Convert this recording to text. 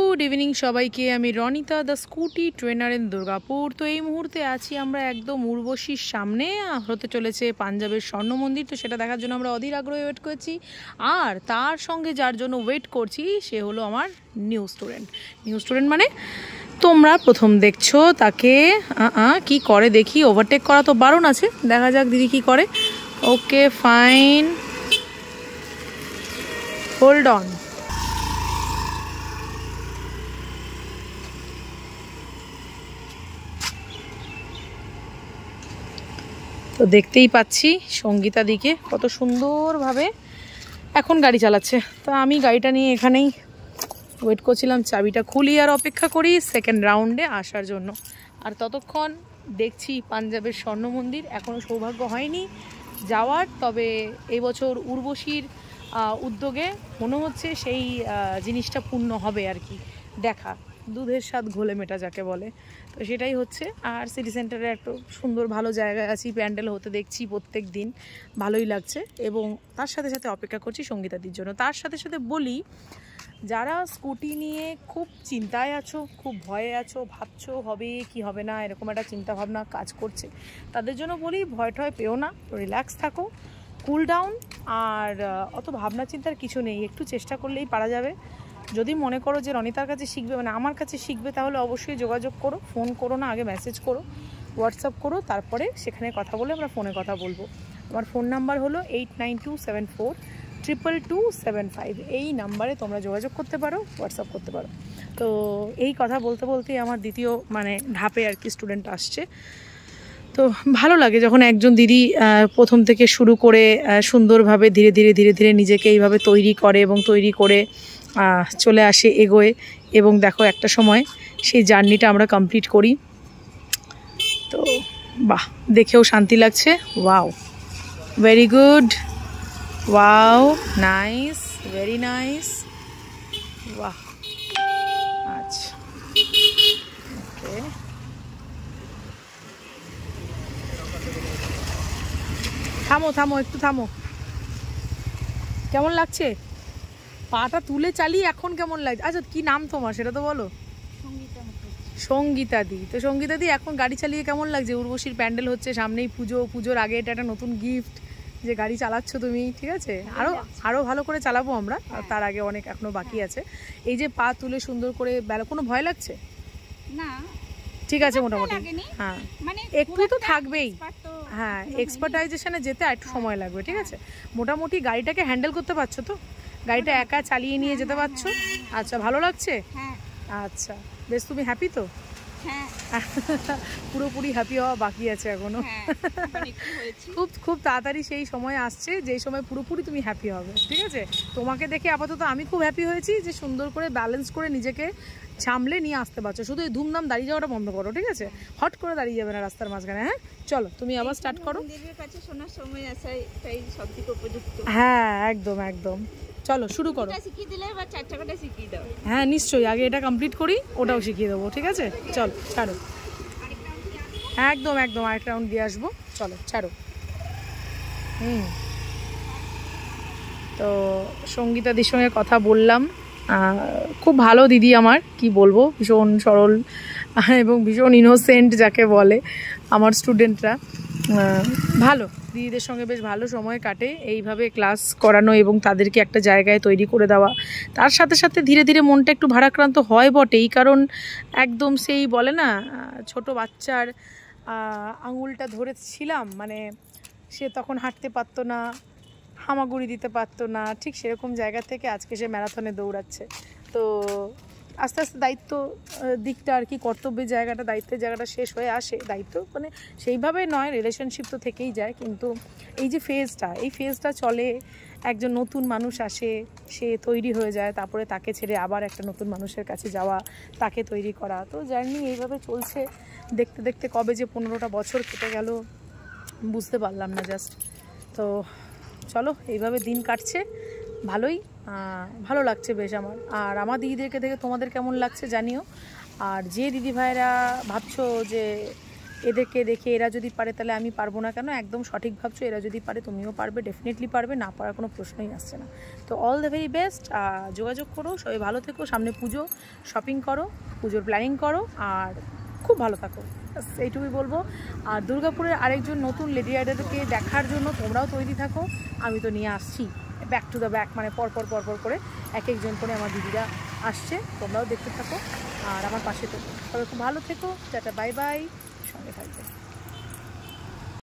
Good evening সবাইকে। আমি Ronita the scooty trainer in Durgapur. তো এই মুহূর্তে আছি আমরা একদম উর্বশীর সামনে, হতে চলেছে পাঞ্জাবের স্বর্ণ মন্দির। তো সেটা দেখার জন্য আমরা অধীর আগ্রহে ওয়েট করছি। আর তার সঙ্গে যার জন্য ওয়েট করছি সে হলো আমার নিউ স্টুডেন্ট মানে তোমরা প্রথম দেখছো তাকে। কি করে দেখি, ওভারটেক করা তো বারণ আছে, দেখা যাক দিদি কি করে। Okay fine, hold on. তো দেখতেই পাচ্ছি সঙ্গীতা দিকে কত সুন্দরভাবে এখন গাড়ি চালাচ্ছে। তো আমি গাড়িটা নিয়ে এখানেই ওয়েট করছিলাম, চাবিটা খুলি আর অপেক্ষা করি সেকেন্ড রাউন্ডে আসার জন্য। আর ততক্ষণ দেখছি পাঞ্জাবের স্বর্ণ মন্দির। এখনও সৌভাগ্য হয়নি যাওয়ার, তবে এই বছর উর্বশীর উদ্যোগে মনে হচ্ছে সেই জিনিসটা পূর্ণ হবে আর কি। দেখা দুধের স্বাদ ঘোলে মেটা যাকে বলে, তো সেটাই হচ্ছে। আর সিটি সেন্টারে একটা সুন্দর ভালো জায়গায় আছি, প্যান্ডেল হতে দেখছি প্রত্যেক দিন, ভালোই লাগছে। এবং তার সাথে সাথে অপেক্ষা করছি সঙ্গীতাদির জন্য। তার সাথে সাথে বলি, যারা স্কুটি নিয়ে খুব চিন্তায় আছো, খুব ভয়ে আছো, ভাবছো হবে কি হবে না, এরকম একটা চিন্তাভাবনা কাজ করছে, তাদের জন্য বলি ভয় টয় পেও না, রিল্যাক্স থাকো, কুল ডাউন। আর অত ভাবনা চিন্তার কিছু নেই, একটু চেষ্টা করলেই পারা যাবে। যদি মনে করো যে রনিতার কাছে শিখবে, মানে আমার কাছে শিখবে, তাহলে অবশ্যই যোগাযোগ করো। ফোন করো না, আগে মেসেজ করো, হোয়াটসঅ্যাপ করো, তারপরে সেখানে কথা বলে আমরা ফোনে কথা বলবো। আমার ফোন নাম্বার হলো 8927422275। এই নাম্বারে তোমরা যোগাযোগ করতে পারো, হোয়াটসঅ্যাপ করতে পারো। তো এই কথা বলতে বলতেই আমার দ্বিতীয় ধাপে আর কি স্টুডেন্ট আসছে। তো ভালো লাগে যখন একজন দিদি প্রথম থেকে শুরু করে সুন্দরভাবে ধীরে ধীরে নিজেকে এইভাবে তৈরি করে এবং তৈরি করে চলে আসে, এগোয়। এবং দেখো একটা সময় সেই জার্নিটা আমরা কমপ্লিট করি। তো বাহ, দেখেও শান্তি লাগছে। Wow, very good, wow, nice, very nice, বাহ। আচ্ছা, ওকে, থামো একটু থামো। কেমন লাগছে? পাটা তুলে চালিয়ে এখন কেমন লাগছে? আচ্ছা, কি নাম তোমার সেটা তো বলো। সঙ্গীতা দি। তো সঙ্গীতা দি, এখন গাড়ি চালিয়ে কেমন লাগছে? উর্বশীর প্যান্ডেল হচ্ছে সামনেই, পুজোর আগে এটা একটা নতুন গিফট যে গাড়ি চালাচ্ছ তুমি, ঠিক আছে? আরো ভালো করে চালাবো আমরা, তার আগে অনেক এখনো বাকি আছে। এই যে পা তুলে সুন্দর করে কোনো ভয় লাগছে না? ঠিক আছে, মোটামুটি। হ্যাঁ, একটু তো থাকবেই। হ্যাঁ, এক্সপার্টাইজেশনে যেতে একটু সময় লাগবে, ঠিক আছে? মোটামুটি গাড়িটাকে হ্যান্ডেল করতে পারছো তো? গাড়িটা একা চালিয়ে নিয়ে যেতে পারছো? আচ্ছা, ভালো লাগছে? আচ্ছা, বেশ। তুমি হ্যাপি তো? পুরোপুরি হ্যাপি হওয়া বাকি আছে এখনো। খুব তাড়াতাড়ি সেই সময় আসছে যেই সময় পুরোপুরি তুমি হ্যাপি হবে, ঠিক আছে? তোমাকে দেখে আপাতত আমি খুব হ্যাপি হয়েছি যে সুন্দর করে ব্যালেন্স করে নিজেকে সামলে নিয়ে আসতে পারছো। শুধু এই ধুমধাম দাঁড়িয়ে যাওয়াটা বন্ধ করো, ঠিক আছে? হট করে দাঁড়িয়ে যাবে না রাস্তার মাঝখানে। হ্যাঁ, চলো তুমি আবার স্টার্ট করো। হ্যাঁ, একদম, চলো শুরু করো। হ্যাঁ নিশ্চয়ই, আগে এটা কমপ্লিট করি, ওটাও শিখিয়ে দেবো, ঠিক আছে? চলো ছাড়ো, একদম আরেকটা রাউন্ড দিয়ে আসবো। চলো ছাড়ো। তো সঙ্গীতাদির সঙ্গে কথা বললাম, খুব ভালো দিদি আমার, কি বলবো, ভীষণ সরল এবং ভীষণ ইনোসেন্ট যাকে বলে আমার স্টুডেন্টরা। ভালো দিদিদের সঙ্গে বেশ ভালো সময় কাটে এইভাবে ক্লাস করানো এবং তাদেরকে একটা জায়গায় তৈরি করে দেওয়া। তার সাথে সাথে ধীরে ধীরে মনটা একটু ভারাক্রান্ত হয় বটেই, কারণ একদম সেই বলে না, ছোট বাচ্চার আঙুলটা ধরেছিলাম, সে তখন হাঁটতে পারতো না, হামাগুড়ি দিতে পারতো না, ঠিক সেরকম জায়গা থেকে আজকে সে ম্যারাথনে দৌড়াচ্ছে। তো আস্তে আস্তে দায়িত্ব দিকটা আর কি, কর্তব্যের জায়গাটা, দায়িত্বের জায়গাটা শেষ হয়ে আসে। দায়িত্ব সেইভাবে নয়, রিলেশনশিপ তো থেকেই যায়, কিন্তু এই যে এই ফেজটা চলে, একজন নতুন মানুষ আসে, সে তৈরি হয়ে যায়, তারপরে তাকে ছেড়ে আবার একটা নতুন মানুষের কাছে যাওয়া, তাকে তৈরি করা। তো জার্নি এইভাবে চলছে, দেখতে দেখতে কবে যে 15টা বছর কেটে গেল বুঝতে পারলাম না জাস্ট। তো চলো, এইভাবে দিন কাটছে, ভালো লাগছে বেশ আমার। আর আমার দিদিদেরকে দেখে তোমাদের কেমন লাগছে জানিও। আর যে দিদি ভাইরা ভাবছো যে এদেরকে দেখে এরা যদি পারে তাহলে আমি পারবো না কেন? একদম সঠিক ভাবছো, এরা যদি পারে তুমিও পারবে, ডেফিনেটলি পারবে, না পারার কোনো প্রশ্নই আসছে না। তো অল দ্য ভেরি বেস্ট, যোগাযোগ করো, সবাই ভালো থেকো, সামনে পুজো, শপিং করো, পুজোর প্ল্যানিং করো, আর খুব ভালো থাকো, এইটুকুই বলবো। আর দুর্গাপুরের আরেকজন নতুন লেডি রাইডারকে দেখার জন্য তোমরাও তৈরি থাকো, আমি তো নিয়ে আসছি ব্যাক টু দ্য ব্যাক, মানে পরপর করে এক একজন করে আমার দিদিরা আসছে, তোমরাও দেখতে থাকো আর আমার পাশে থেকো। তবে খুব ভালো থেকো, টাটা, বাই বাই, সঙ্গে থাকবে।